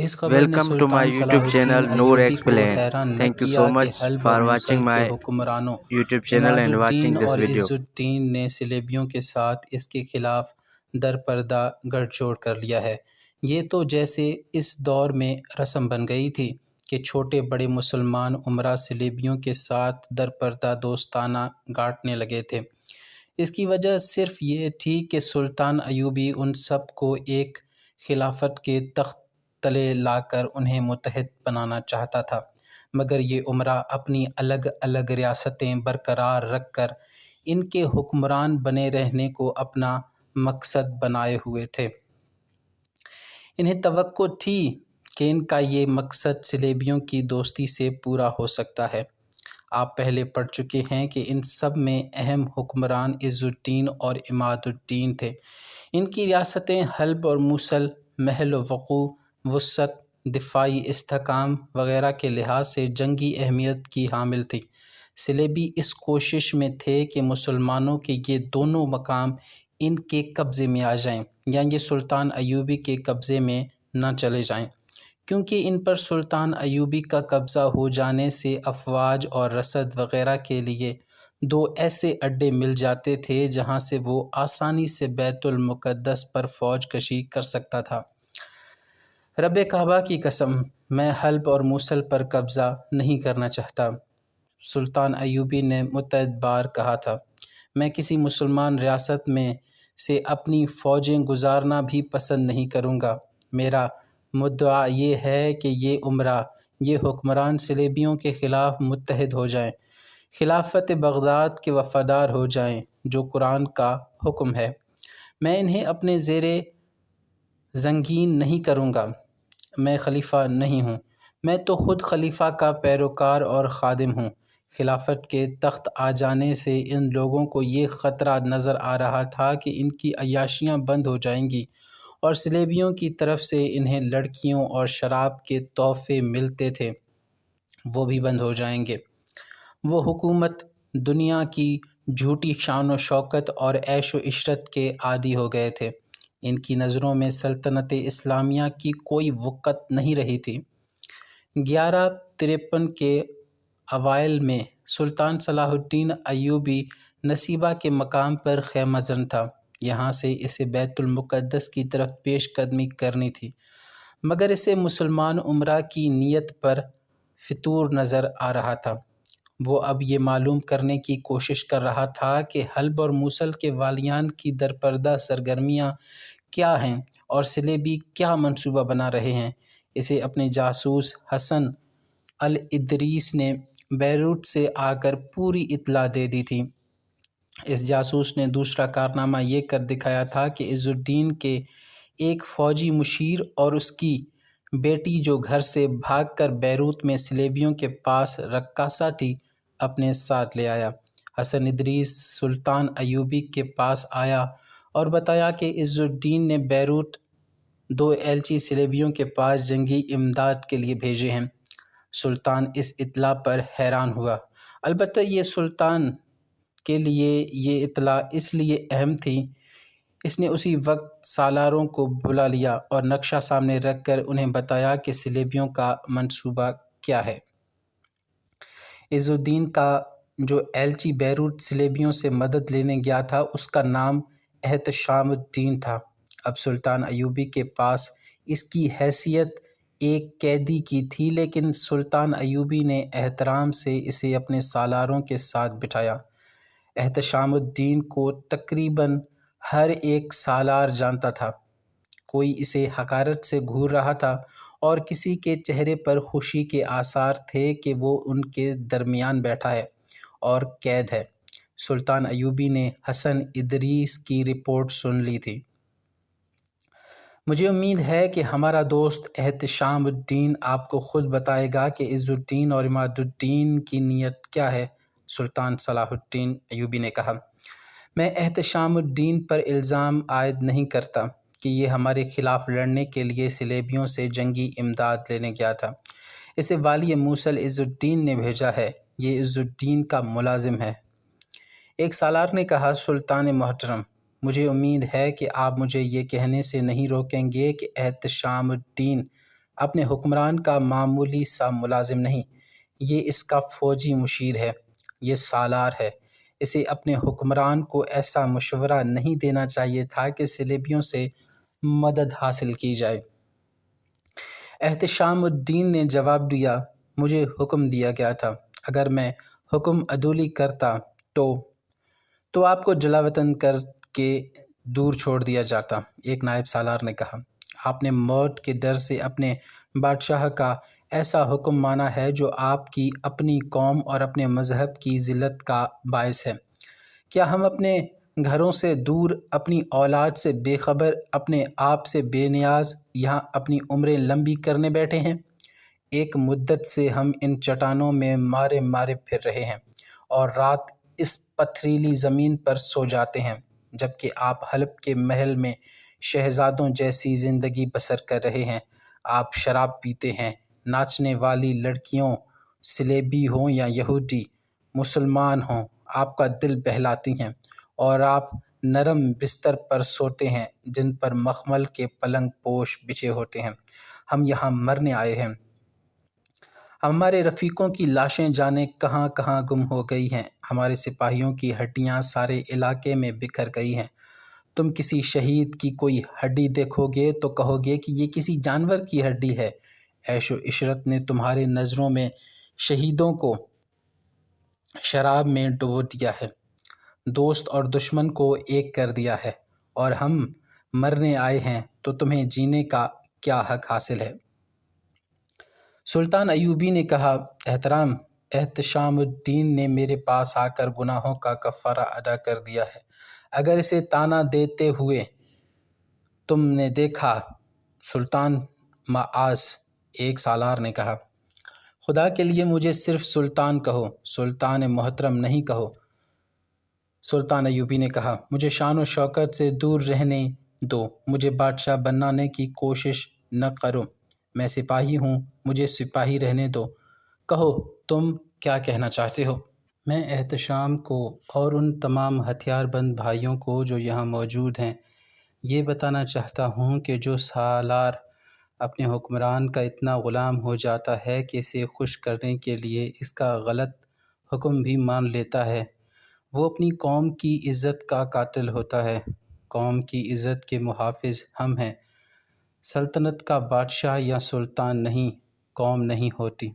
اس خبر نے سلطان صلاح الدین ایوبی کو حیران نہ کیا کہ حلب اور موصل کے حکمرانوں عماد الدین اور عز الدین نے صلیبیوں کے ساتھ اس کے خلاف درپردہ گٹھ جوڑ کر لیا ہے۔ یہ تو جیسے اس دور میں رسم بن گئی تھی کہ چھوٹے بڑے مسلمان امراء صلیبیوں کے ساتھ درپردہ دوستانہ گاٹنے لگے تھے۔ اس کی وجہ صرف یہ تھی کہ سلطان ایوبی ان سب کو ایک خلافت کے تخت تلے لا کر انہیں متحد بنانا چاہتا تھا، مگر یہ امراء اپنی الگ الگ ریاستیں برقرار رکھ کر ان کے حکمران بنے رہنے کو اپنا مقصد بنائے ہوئے تھے۔ انہیں توقع تھی کہ ان کا یہ مقصد صلیبیوں کی دوستی سے پورا ہو سکتا ہے۔ آپ پہلے پڑھ چکے ہیں کہ ان سب میں اہم حکمران عز الدین اور عماد الدین تھے۔ ان کی ریاستیں حلب اور موصل محل وقوع، وسعت، دفاعی استحکام وغیرہ کے لحاظ سے جنگی اہمیت کی حامل تھیں۔ صلیبی اس کوشش میں تھے کہ مسلمانوں کے یہ دونوں مقام ان کے قبضے میں آ جائیں یا یہ سلطان ایوبی کے قبضے میں نہ چلے جائیں، کیونکہ ان پر سلطان ایوبی کا قبضہ ہو جانے سے افواج اور رسد وغیرہ کے لیے دو ایسے اڈے مل جاتے تھے جہاں سے وہ آسانی سے بیت المقدس پر فوج کشی کر سکتا تھا۔ رب کعبہ کی قسم، میں حلب اور موصل پر قبضہ نہیں کرنا چاہتا، سلطان ایوبی نے متعدد بار کہا تھا۔ میں کسی مسلمان ریاست میں سے اپنی فوجیں گزارنا بھی پسند نہیں کروں گا۔ میرا مدعا یہ ہے کہ یہ امراء، یہ حکمران صلیبیوں کے خلاف متحد ہو جائیں، خلافت بغداد کے وفادار ہو جائیں، جو قرآن کا حکم ہے۔ میں انہیں اپنے زیر زنگین نہیں کروں گا۔ میں خلیفہ نہیں ہوں، میں تو خود خلیفہ کا پیروکار اور خادم ہوں۔ خلافت کے تخت آ جانے سے ان لوگوں کو یہ خطرہ نظر آ رہا تھا کہ ان کی عیاشیاں بند ہو جائیں گی اور صلیبیوں کی طرف سے انہیں لڑکیوں اور شراب کے تحفے ملتے تھے، وہ بھی بند ہو جائیں گے۔ وہ حکومت دنیا کی جھوٹی شان و شوکت اور عیش و عشرت کے عادی ہو گئے تھے۔ ان کی نظروں میں سلطنت اسلامیہ کی کوئی وقت نہیں رہی تھی۔ 1153 کے اوائل میں سلطان صلاح الدین ایوبی نصیبہ کے مقام پر خیمہ زن تھا۔ یہاں سے اسے بیت المقدس کی طرف پیش قدمی کرنی تھی، مگر اسے مسلمان امراء کی نیت پر فتور نظر آ رہا تھا۔ وہ اب یہ معلوم کرنے کی کوشش کر رہا تھا کہ حلب اور موصل کے والیان کی درپردہ سرگرمیاں کیا ہیں اور صلیبی کیا منصوبہ بنا رہے ہیں۔ اسے اپنے جاسوس حسن الادریس نے بیروت سے آ کر پوری اطلاع دے دی تھی۔ اس جاسوس نے دوسرا کارنامہ یہ کر دکھایا تھا کہ عز الدین کے ایک فوجی مشیر اور اس کی بیٹی جو گھر سے بھاگ کر بیروت میں صلیبیوں کے پاس رقاصہ تھی، اپنے ساتھ لے آیا۔ حسن ادریس سلطان ایوبی کے پاس آیا اور بتایا کہ عز الدین نے بیروت 2 ایلچی صلیبیوں کے پاس جنگی امداد کے لیے بھیجے ہیں۔ سلطان اس اطلاع پر حیران ہوا۔ البتہ یہ سلطان کے لیے یہ اطلاع اس لیے اہم تھی، اس نے اسی وقت سالاروں کو بلا لیا اور نقشہ سامنے رکھ کر انہیں بتایا کہ صلیبیوں کا منصوبہ کیا ہے۔ عز الدین کا جو ایلچی بیروت صلیبیوں سے مدد لینے گیا تھا، اس کا نام احتشام الدین تھا۔ اب سلطان ایوبی کے پاس اس کی حیثیت ایک قیدی کی تھی، لیکن سلطان ایوبی نے احترام سے اسے اپنے سالاروں کے ساتھ بٹھایا۔ احتشام الدین کو تقریباً ہر ایک سالار جانتا تھا۔ کوئی اسے حقارت سے گھور رہا تھا اور کسی کے چہرے پر خوشی کے آثار تھے کہ وہ ان کے درمیان بیٹھا ہے اور قید ہے۔ سلطان ایوبی نے حسن ادریس کی رپورٹ سن لی تھی۔ مجھے امید ہے کہ ہمارا دوست احتشام الدین آپ کو خود بتائے گا کہ عز الدین اور عماد الدین کی نیت کیا ہے، سلطان صلاح الدین ایوبی نے کہا۔ میں احتشام الدین پر الزام عائد نہیں کرتا کہ یہ ہمارے خلاف لڑنے کے لیے صلیبیوں سے جنگی امداد لینے گیا تھا۔ اسے والی موصل عز الدین نے بھیجا ہے، یہ عز الدین کا ملازم ہے۔ ایک سالار نے کہا، سلطان محترم، مجھے امید ہے کہ آپ مجھے یہ کہنے سے نہیں روکیں گے کہ احتشام الدین اپنے حکمران کا معمولی سا ملازم نہیں، یہ اس کا فوجی مشیر ہے، یہ سالار ہے۔ اسے اپنے حکمران کو ایسا مشورہ نہیں دینا چاہیے تھا کہ صلیبیوں سے مدد حاصل کی جائے۔ احتشام الدین نے جواب دیا، مجھے حکم دیا گیا تھا، اگر میں حکم عدولی کرتا تو آپ کو جلا وطن کر کے دور چھوڑ دیا جاتا۔ ایک نائب سالار نے کہا، آپ نے موت کے ڈر سے اپنے بادشاہ کا ایسا حکم مانا ہے جو آپ کی اپنی قوم اور اپنے مذہب کی ذلت کا باعث ہے۔ کیا ہم اپنے گھروں سے دور، اپنی اولاد سے بے خبر، اپنے آپ سے بے نیاز یہاں اپنی عمریں لمبی کرنے بیٹھے ہیں؟ ایک مدت سے ہم ان چٹانوں میں مارے مارے پھر رہے ہیں اور رات اس پتھریلی زمین پر سو جاتے ہیں، جبکہ آپ حلب کے محل میں شہزادوں جیسی زندگی بسر کر رہے ہیں۔ آپ شراب پیتے ہیں، ناچنے والی لڑکیوں، صلیبی ہوں یا یہودی، مسلمان ہوں، آپ کا دل بہلاتی ہیں، اور آپ نرم بستر پر سوتے ہیں جن پر مخمل کے پلنگ پوش بچھے ہوتے ہیں۔ ہم یہاں مرنے آئے ہیں۔ ہمارے رفیقوں کی لاشیں جانے کہاں کہاں گم ہو گئی ہیں، ہمارے سپاہیوں کی ہڈیاں سارے علاقے میں بکھر گئی ہیں۔ تم کسی شہید کی کوئی ہڈی دیکھو گے تو کہو گے کہ یہ کسی جانور کی ہڈی ہے۔ عیش و عشرت نے تمہارے نظروں میں شہیدوں کو شراب میں ڈبو دیا ہے، دوست اور دشمن کو ایک کر دیا ہے، اور ہم مرنے آئے ہیں تو تمہیں جینے کا کیا حق حاصل ہے؟ سلطان ایوبی نے کہا، احتشام الدین نے میرے پاس آ کر گناہوں کا کفارہ ادا کر دیا ہے، اگر اسے طعنہ دیتے ہوئے تم نے دیکھا۔ سلطان معاذ، ایک سالار نے کہا، خدا کے لیے مجھے صرف سلطان کہو، سلطان محترم نہیں کہو۔ سلطان ایوبی نے کہا، مجھے شان و شوکت سے دور رہنے دو، مجھے بادشاہ بنانے کی کوشش نہ کرو، میں سپاہی ہوں، مجھے سپاہی رہنے دو، کہو تم کیا کہنا چاہتے ہو۔ میں احتشام کو اور ان تمام ہتھیار بند بھائیوں کو جو یہاں موجود ہیں یہ بتانا چاہتا ہوں کہ جو سالار اپنے حکمران کا اتنا غلام ہو جاتا ہے کہ اسے خوش کرنے کے لیے اس کا غلط حکم بھی مان لیتا ہے، وہ اپنی قوم کی عزت کا قاتل ہوتا ہے۔ قوم کی عزت کے محافظ ہم ہیں۔ سلطنت کا بادشاہ یا سلطان نہیں، قوم نہیں ہوتی۔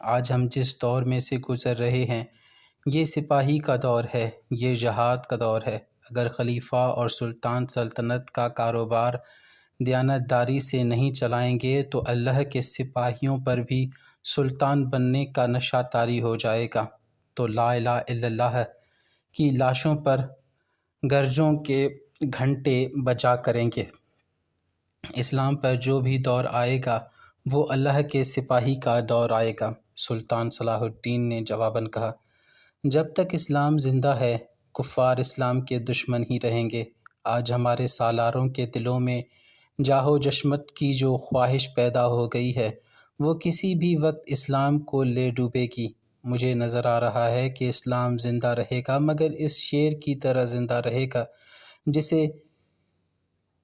آج ہم جس دور میں سے گزر رہے ہیں یہ سپاہی کا دور ہے، یہ جہاد کا دور ہے۔ اگر خلیفہ اور سلطان سلطنت کا کاروبار دیانت داری سے نہیں چلائیں گے تو اللہ کے سپاہیوں پر بھی سلطان بننے کا نشہ طاری ہو جائے گا، تو لا الہ الا اللہ کی لاشوں پر گرجوں کے گھنٹے بجا کریں گے۔ اسلام پر جو بھی دور آئے گا وہ اللہ کے سپاہی کا دور آئے گا۔ سلطان صلاح الدین نے جواباً کہا، جب تک اسلام زندہ ہے کفار اسلام کے دشمن ہی رہیں گے۔ آج ہمارے سالاروں کے دلوں میں جاہ و جشمت کی جو خواہش پیدا ہو گئی ہے وہ کسی بھی وقت اسلام کو لے ڈوبے گی۔ مجھے نظر آ رہا ہے کہ اسلام زندہ رہے گا، مگر اس شیر کی طرح زندہ رہے گا جسے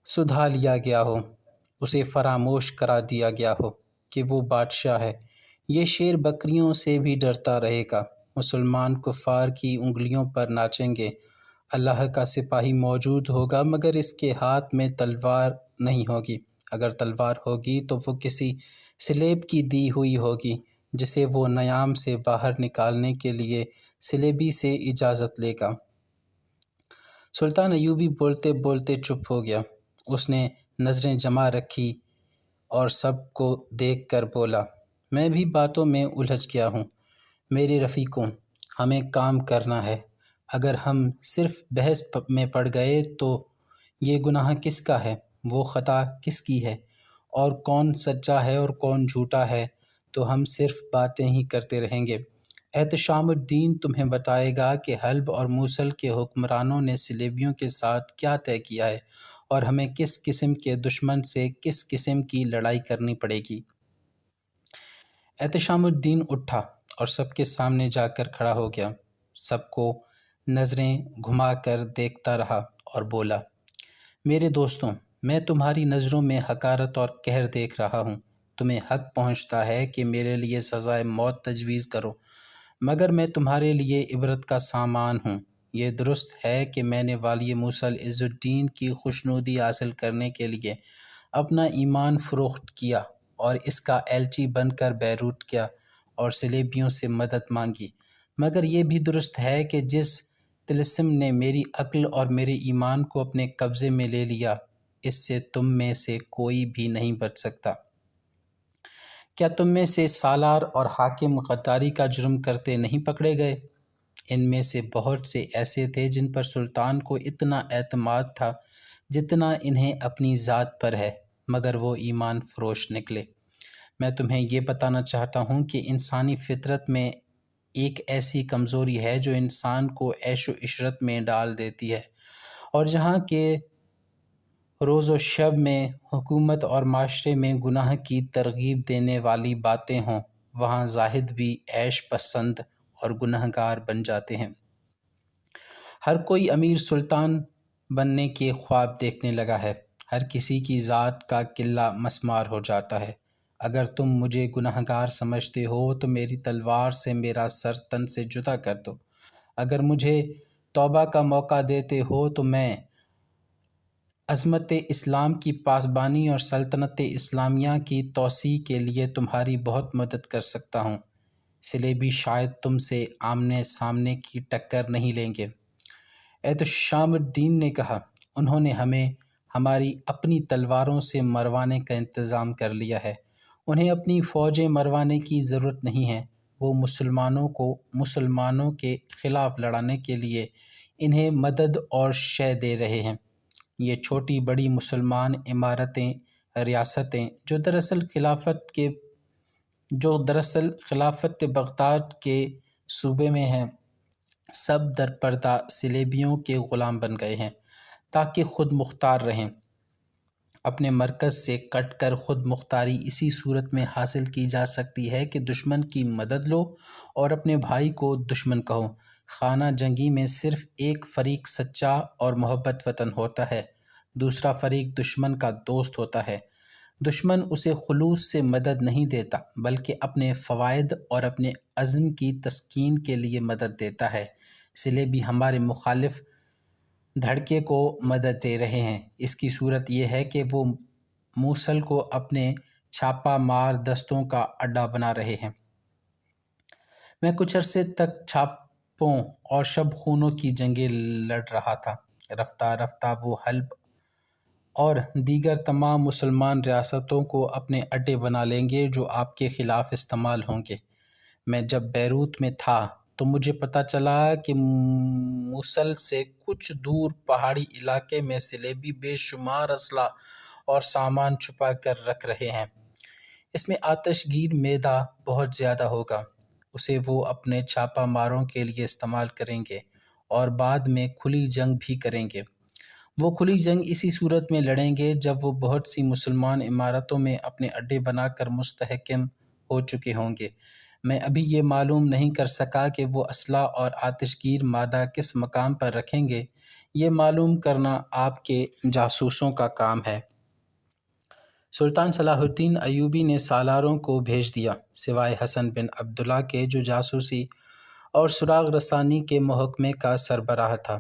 سدھا لیا گیا ہو، اسے فراموش کرا دیا گیا ہو کہ وہ بادشاہ ہے۔ یہ شیر بکریوں سے بھی ڈرتا رہے گا۔ مسلمان کفار کی انگلیوں پر ناچیں گے۔ اللہ کا سپاہی موجود ہوگا مگر اس کے ہاتھ میں تلوار نہیں ہوگی۔ اگر تلوار ہوگی تو وہ کسی سلیب کی دی ہوئی ہوگی جسے وہ نیام سے باہر نکالنے کے لیے سلیبی سے اجازت لے گا۔ سلطان ایوبی بولتے بولتے چپ ہو گیا۔ اس نے نظریں جمع رکھی اور سب کو دیکھ کر بولا، میں بھی باتوں میں الجھ گیا ہوں۔ میرے رفیقوں، ہمیں کام کرنا ہے۔ اگر ہم صرف بحث میں پڑ گئے تو یہ گناہ کس کا ہے، وہ خطا کس کی ہے، اور کون سچا ہے اور کون جھوٹا ہے، تو ہم صرف باتیں ہی کرتے رہیں گے۔ احتشام الدین تمہیں بتائے گا کہ حلب اور موصل کے حکمرانوں نے صلیبیوں کے ساتھ کیا طے کیا ہے اور ہمیں کس قسم کے دشمن سے کس قسم کی لڑائی کرنی پڑے گی۔ احتشام الدین اٹھا اور سب کے سامنے جا کر کھڑا ہو گیا، سب کو نظریں گھما کر دیکھتا رہا اور بولا، میرے دوستوں، میں تمہاری نظروں میں حقارت اور قہر دیکھ رہا ہوں۔ تمہیں حق پہنچتا ہے کہ میرے لیے سزائے موت تجویز کرو، مگر میں تمہارے لیے عبرت کا سامان ہوں۔ یہ درست ہے کہ میں نے والی موصل عز الدین کی خوشنودی حاصل کرنے کے لیے اپنا ایمان فروخت کیا اور اس کا ایلچی بن کر بیروت گیا اور صلیبیوں سے مدد مانگی، مگر یہ بھی درست ہے کہ جس طلسم نے میری عقل اور میرے ایمان کو اپنے قبضے میں لے لیا، اس سے تم میں سے کوئی بھی نہیں بچ سکتا۔ کیا تم میں سے سالار اور حاکم غداری کا جرم کرتے نہیں پکڑے گئے؟ ان میں سے بہت سے ایسے تھے جن پر سلطان کو اتنا اعتماد تھا جتنا انہیں اپنی ذات پر ہے، مگر وہ ایمان فروش نکلے۔ میں تمہیں یہ بتانا چاہتا ہوں کہ انسانی فطرت میں ایک ایسی کمزوری ہے جو انسان کو عیش و عشرت میں ڈال دیتی ہے، اور جہاں کہ روز و شب میں حکومت اور معاشرے میں گناہ کی ترغیب دینے والی باتیں ہوں، وہاں زاہد بھی عیش پسند اور گنہگار بن جاتے ہیں۔ ہر کوئی امیر سلطان بننے کے خواب دیکھنے لگا ہے، ہر کسی کی ذات کا قلہ مسمار ہو جاتا ہے۔ اگر تم مجھے گنہگار سمجھتے ہو تو میری تلوار سے میرا سر تن سے جدا کر دو، اگر مجھے توبہ کا موقع دیتے ہو تو میں عظمت اسلام کی پاسبانی اور سلطنت اسلامیہ کی توسیع کے لیے تمہاری بہت مدد کر سکتا ہوں۔ صلیبی شاید تم سے آمنے سامنے کی ٹکر نہیں لیں گے۔ احتشام الدین نے کہا، انہوں نے ہمیں ہماری اپنی تلواروں سے مروانے کا انتظام کر لیا ہے، انہیں اپنی فوجیں مروانے کی ضرورت نہیں ہے، وہ مسلمانوں کے خلاف لڑانے کے لیے انہیں مدد اور شے دے رہے ہیں۔ یہ چھوٹی بڑی مسلمان امارتیں، ریاستیں جو دراصل خلافت بغداد کے صوبے میں ہیں، سب در پردہ صلیبیوں کے غلام بن گئے ہیں تاکہ خود مختار رہیں۔ اپنے مرکز سے کٹ کر خود مختاری اسی صورت میں حاصل کی جا سکتی ہے کہ دشمن کی مدد لو اور اپنے بھائی کو دشمن کہو۔ خانہ جنگی میں صرف ایک فریق سچا اور محبت وطن ہوتا ہے، دوسرا فریق دشمن کا دوست ہوتا ہے۔ دشمن اسے خلوص سے مدد نہیں دیتا بلکہ اپنے فوائد اور اپنے عزم کی تسکین کے لیے مدد دیتا ہے۔ صلیبی ہمارے مخالف دھڑکے کو مدد دے رہے ہیں، اس کی صورت یہ ہے کہ وہ موصل کو اپنے چھاپا مار دستوں کا اڈا بنا رہے ہیں۔ میں کچھ عرصے تک چھاپوں اور شب خونوں کی جنگیں لڑ رہا تھا، رفتہ رفتہ وہ حلب اور دیگر تمام مسلمان ریاستوں کو اپنے اڈے بنا لیں گے جو آپ کے خلاف استعمال ہوں گے۔ میں جب بیروت میں تھا تو مجھے پتہ چلا کہ موصل سے کچھ دور پہاڑی علاقے میں صلیبی بے شمار اسلحہ اور سامان چھپا کر رکھ رہے ہیں۔ اس میں آتش گیر میدہ بہت زیادہ ہوگا، اسے وہ اپنے چھاپا ماروں کے لیے استعمال کریں گے اور بعد میں کھلی جنگ بھی کریں گے۔ وہ کھلی جنگ اسی صورت میں لڑیں گے جب وہ بہت سی مسلمان عمارتوں میں اپنے اڈے بنا کر مستحکم ہو چکے ہوں گے۔ میں ابھی یہ معلوم نہیں کر سکا کہ وہ اسلحہ اور آتش گیر مادہ کس مقام پر رکھیں گے، یہ معلوم کرنا آپ کے جاسوسوں کا کام ہے۔ سلطان صلاح الدین ایوبی نے سالاروں کو بھیج دیا، سوائے حسن بن عبداللہ کے جو جاسوسی اور سراغ رسانی کے محکمے کا سربراہ تھا۔